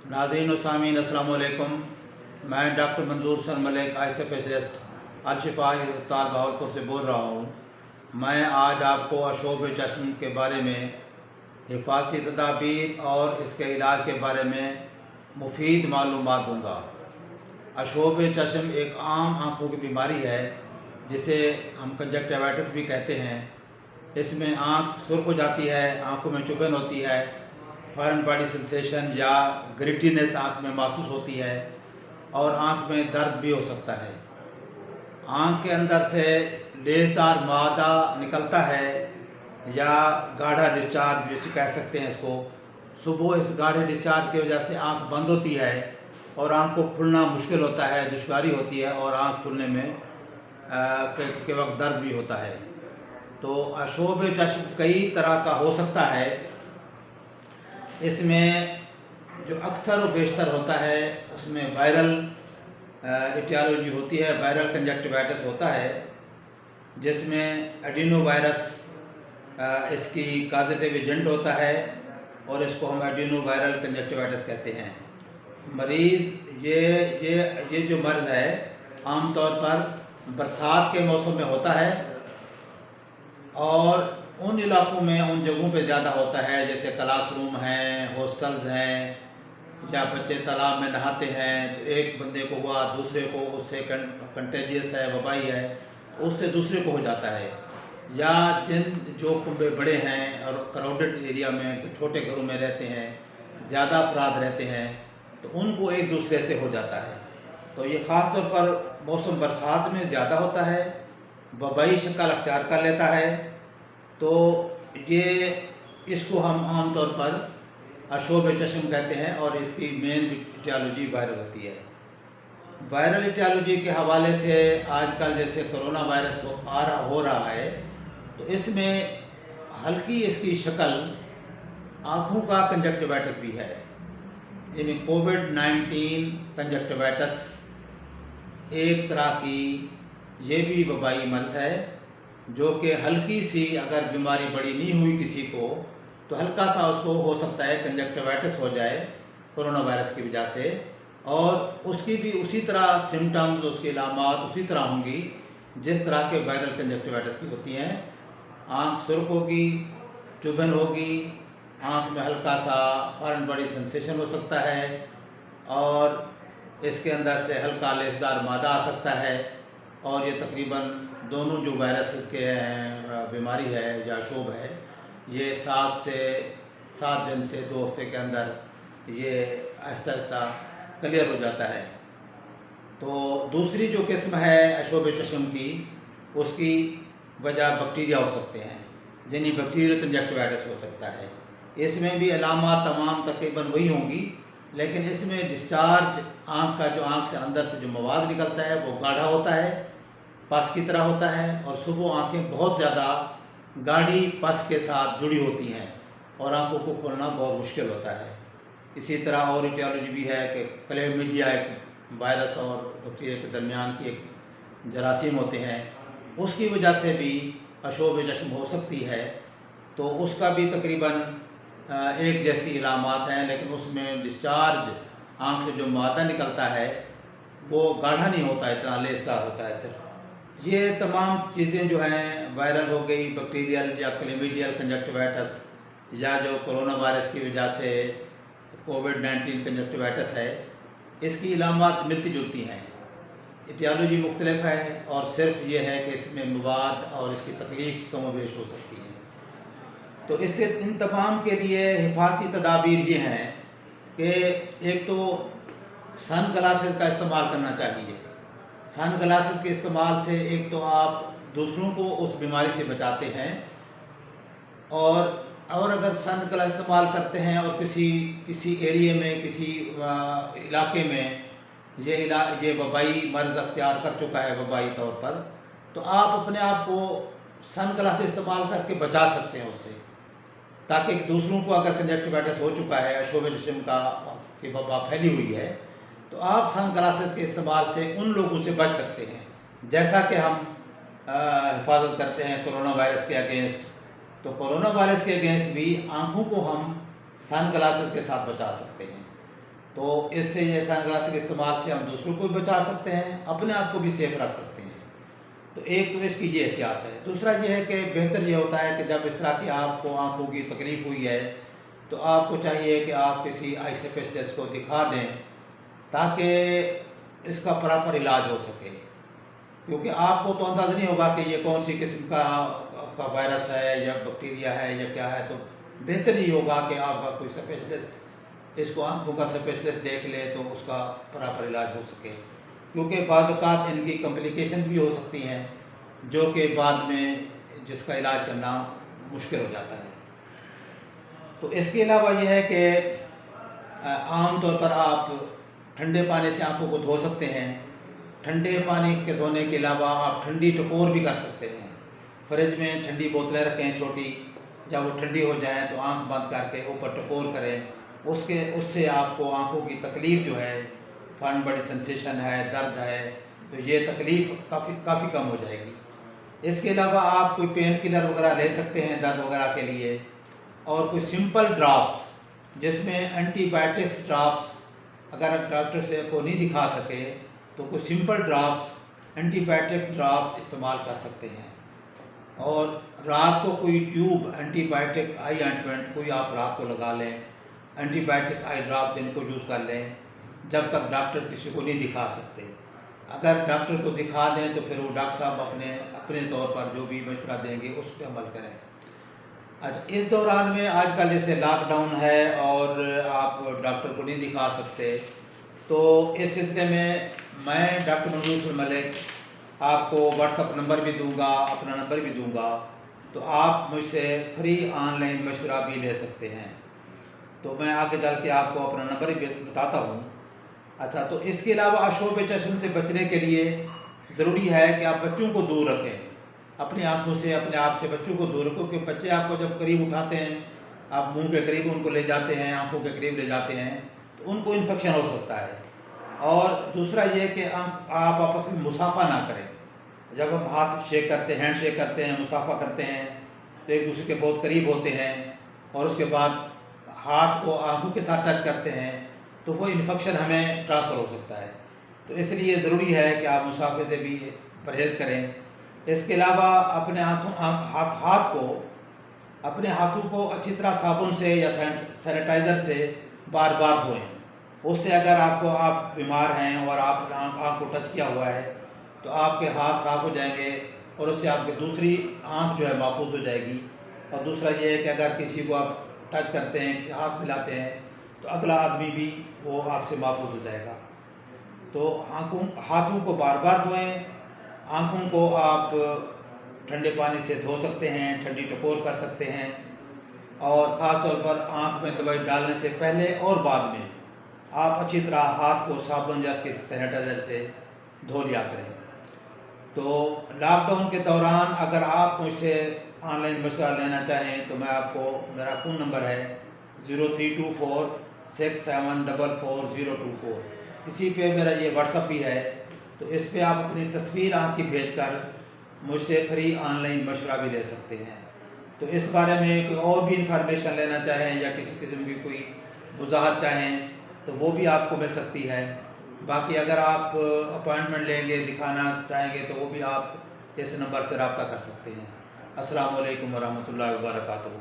नाज़रीन व सामीन अस्सलाम वालेकुम। मैं doctor Manzoor sir Malik eye specialist Alshifa अस्पताल बहावलपुर से बोल रहा हूँ। मैं आज आपको अशोब चश्म के बारे में, हिफाजती तदाबीर और इसके इलाज के बारे में मुफीद मालूमात दूँगा। अशोब चश्म एक आम आँखों की बीमारी है जिसे हम कंजक्टिवाइटिस भी कहते हैं। इसमें आँख सुर्ख हो जाती है, आँखों में चुभन होती है, फॉरेन बॉडी सेंसेशन या ग्रिटीनेस आँख में महसूस होती है और आँख में दर्द भी हो सकता है। आँख के अंदर से लेसदार मादा निकलता है या गाढ़ा डिस्चार्ज जिसे कह सकते हैं इसको। सुबह इस गाढ़े डिस्चार्ज की वजह से आँख बंद होती है और आँख को खुलना मुश्किल होता है, दुश्वारी होती है और आँख खुलने में के वक्त दर्द भी होता है। तो अशोब चश्म कई तरह का हो सकता है। इसमें जो अक्सर और बेशतर होता है उसमें वायरल एटियोलॉजी होती है, वायरल कंजक्टिवाइटिस होता है जिसमें एडिनो वायरस इसकी काजेटिव एजेंट होता है और इसको हम एडिनो वायरल कंजक्टिवाइटिस कहते हैं। मरीज़ ये जो मर्ज़ है आमतौर पर बरसात के मौसम में होता है और उन इलाकों में, उन जगहों पे ज़्यादा होता है जैसे क्लासरूम हैं, हॉस्टल्स हैं या बच्चे तालाब में नहाते हैं तो एक बंदे को हुआ, दूसरे को उससे कंटेजियस है, वबाई है, उससे दूसरे को हो जाता है। या जो कुंबे बड़े हैं और क्राउडेड एरिया में, छोटे घरों में रहते हैं, ज़्यादा अफराद रहते हैं तो उनको एक दूसरे से हो जाता है। तो ये ख़ास तौर पर मौसम बरसात में ज़्यादा होता है, वबाई शक्ल अख्तियार कर लेता है। तो इसको हम आम तौर पर अशोब चश्म कहते हैं और इसकी मेन एटियोलॉजी वायरल होती है। वायरल एटियोलॉजी के हवाले से आजकल जैसे कोरोना वायरस हो रहा है तो इसमें हल्की इसकी शक्ल आँखों का कंजक्टिवाइटिस भी है। यानी कोविड-19 कंजक्टिवाइटिस एक तरह की ये भी वबाई मर्ज़ है जो कि हल्की सी, अगर बीमारी बड़ी नहीं हुई किसी को तो हल्का सा उसको हो सकता है कंजक्टिवाइटिस हो जाए कोरोना वायरस की वजह से, और उसकी भी उसी तरह सिम्टम्स, उसकी अलामात उसी तरह होंगी जिस तरह के वायरल कंजक्टिवाइटिस की होती हैं। आँख सुर्ख होगी, चुभन होगी, आँख में हल्का सा फॉरेन बॉडी सेंसेशन हो सकता है और इसके अंदर से हल्का लेसदार मादा आ सकता है। और ये तकरीबन दोनों जो वायरस के हैं बीमारी है या शोब है, ये 7 दिन से 2 हफ्ते के अंदर ये आहिस्ता आहिस्ता क्लियर हो जाता है। तो दूसरी जो किस्म है अशोब चश्म की, उसकी वजह बैक्टीरिया हो सकते हैं, यानी बैक्टीरियल कंजक्टिवाइटिस हो सकता है। इसमें भी अलामात तमाम तकरीबन वही होंगी, लेकिन इसमें डिस्चार्ज आँख का, जो आँख से अंदर से जो मवाद निकलता है वो गाढ़ा होता है, पस की तरह होता है और सुबह आँखें बहुत ज़्यादा गाढ़ी पस के साथ जुड़ी होती हैं और आँखों को खोलना बहुत मुश्किल होता है। इसी तरह और एटियोलॉजी भी है कि क्लैमिडिया एक वायरस और बैक्टीरिया के दरमियान की एक जरासीम होते हैं, उसकी वजह से भी अशोब चश्म हो सकती है। तो उसका भी तकरीबन एक जैसी इलामात हैं, लेकिन उसमें डिस्चार्ज आँख से जो मादा निकलता है वो गाढ़ा नहीं होता, इतना लेसदार होता है सिर्फ। ये तमाम चीज़ें जो हैं वायरल हो गई, बैक्टीरियल या क्लेमिडियल कंजक्टिवाइटिस या जो कोरोना वायरस की वजह से कोविड-19 कंजक्टिवाइटिस है, इसकी इलामात मिलती जुलती हैं, एटियोलॉजी मुख्तलिफ है और सिर्फ ये है कि इसमें मवाद और इसकी तकलीफ़ कम व बेश हो सकती है। तो इससे इन तमाम के लिए हिफाजती तदाबीर ये हैं कि एक तो सन ग्लासेस का इस्तेमाल करना चाहिए। सन ग्लासेस के इस्तेमाल से एक तो आप दूसरों को उस बीमारी से बचाते हैं, और अगर सन ग्लास इस्तेमाल करते हैं और किसी एरिया में, किसी इलाके में ये वबाई मर्ज़ अख्तियार कर चुका है वबाई तौर पर, तो आप अपने आप को सन ग्लास इस्तेमाल करके बचा सकते हैं उससे, ताकि दूसरों को अगर कंजक्टिवाइटिस हो चुका है, अशोब चश्म की वबा फैली हुई है, तो आप सन ग्लासेस के इस्तेमाल से उन लोगों से बच सकते हैं। जैसा कि हम हिफाजत करते हैं कोरोना वायरस के अगेंस्ट, तो कोरोना वायरस के अगेंस्ट भी आँखों को हम सन ग्लासेस के साथ बचा सकते हैं। तो इससे ये सन ग्लास के इस्तेमाल से हम दूसरों को भी बचा सकते हैं, अपने आप को भी सेफ रख सकते हैं। तो एक तो इसकी ये एहतियात है। दूसरा ये है कि बेहतर ये होता है कि जब इस तरह की आपको आँखों की तकलीफ़ हुई है तो आपको चाहिए कि आप किसी आई स्पेशलिस्ट को दिखा दें ताकि इसका प्रॉपर इलाज हो सके, क्योंकि आपको तो अंदाज़ा नहीं होगा कि ये कौन सी किस्म का वायरस है या बैक्टीरिया है या क्या है। तो बेहतर ही होगा कि आपका कोई स्पेशलिस्ट इसको आँखों का स्पेशलिस्ट देख ले तो उसका प्रॉपर इलाज हो सके, क्योंकि बाज़ औक़ात इनकी कॉम्प्लिकेशंस भी हो सकती हैं जो कि बाद में जिसका इलाज करना मुश्किल हो जाता है। तो इसके अलावा यह है कि आम तौर पर आप ठंडे पानी से आँखों को धो सकते हैं। ठंडे पानी के धोने के अलावा आप ठंडी टकोर भी कर सकते हैं। फ्रिज में ठंडी बोतलें रखें छोटी, जब वो ठंडी हो जाएं तो आंख बंद करके ऊपर टकोर करें, उससे आपको आंखों की तकलीफ़ जो है, फन बड़ी सेंसेशन है, दर्द है, तो ये तकलीफ़ काफ़ी कम हो जाएगी। इसके अलावा आप कोई पेन किलर वगैरह ले सकते हैं दर्द वगैरह के लिए, और कोई सिंपल ड्रॉप्स जिसमें एंटीबायोटिक्स ड्रॉप्स अगर डॉक्टर से को नहीं दिखा सके तो कोई सिंपल ड्रॉप्स एंटीबायोटिक ड्रॉप्स इस्तेमाल कर सकते हैं। और रात को कोई ट्यूब एंटीबायोटिक आई ऑइंटमेंट कोई आप रात को लगा लें, एंटीबायोटिक्स आई ड्रॉप दिन को यूज़ कर लें जब तक डॉक्टर किसी को नहीं दिखा सकते। अगर डॉक्टर को दिखा दें तो फिर वो डॉक्टर साहब अपने तौर पर जो भी मशवरा देंगे उस पर अमल करें। अच्छा, इस दौरान में आजकल जैसे लॉकडाउन है और आप डॉक्टर को नहीं दिखा सकते, तो इस सिलसिले में मैं डॉक्टर नूरुल मलिक आपको व्हाट्सअप नंबर भी दूंगा, अपना नंबर भी दूंगा, तो आप मुझसे फ्री ऑनलाइन मशवरा भी ले सकते हैं। तो मैं आगे चल के आपको अपना नंबर भी बताता हूँ। अच्छा, तो इसके अलावा अशोब चश्म से बचने के लिए ज़रूरी है कि आप बच्चों को दूर रखें, अपनी आँखों से अपने आप से बच्चों को दूर रखो, क्योंकि बच्चे आपको जब करीब उठाते हैं, आप मुंह के करीब उनको ले जाते हैं, आँखों के करीब ले जाते हैं, तो उनको इन्फेक्शन हो सकता है। और दूसरा ये कि आप आपस में मुसाफा ना करें। जब हम हाथ शेक करते हैं, हैंड शेक करते हैं, मुसाफा करते हैं, तो एक दूसरे के बहुत करीब होते हैं और उसके बाद हाथ को आँखों के साथ टच करते हैं तो वो इन्फेक्शन हमें ट्रांसफ़र हो सकता है। तो इसलिए ज़रूरी है कि आप मुसाफे से भी परहेज़ करें। इसके अलावा अपने अपने हाथों को अच्छी तरह साबुन से या सैनिटाइज़र से बार बार धोएं। उससे अगर आप बीमार हैं और आप आँख को टच किया हुआ है तो आपके हाथ साफ़ हो जाएंगे और उससे आपकी दूसरी आँख जो है महफूज हो जाएगी। और दूसरा ये है कि अगर किसी को आप टच करते हैं, किसी हाथ मिलाते हैं, तो अगला आदमी भी वो आपसे महफूज हो जाएगा। तो हाथों को बार बार धोएं। आँखों को आप ठंडे पानी से धो सकते हैं, ठंडी टकोर कर सकते हैं, और ख़ास तौर पर आँख में दवाई डालने से पहले और बाद में आप अच्छी तरह हाथ को साबुन या किसी सैनिटाइज़र से धो लिया करें। तो लॉकडाउन के दौरान अगर आप मुझसे ऑनलाइन मशवरा लेना चाहें तो मैं आपको, मेरा फ़ोन नंबर है 032467444024, इसी पे मेरा ये व्हाट्सअप भी है। तो इस पे आप अपनी तस्वीर आँख की भेजकर मुझसे फ्री ऑनलाइन मशवरा भी ले सकते हैं। तो इस बारे में कोई और भी इंफॉर्मेशन लेना चाहें या किसी किस्म की कोई वजाहत चाहें तो वो भी आपको मिल सकती है। बाकी अगर आप अपॉइंटमेंट लेंगे, दिखाना चाहेंगे, तो वो भी आप इस नंबर से रब्ता कर सकते हैं। अस्सलाम वालेकुम वरहमतुल्लाहि वबरकातुहू।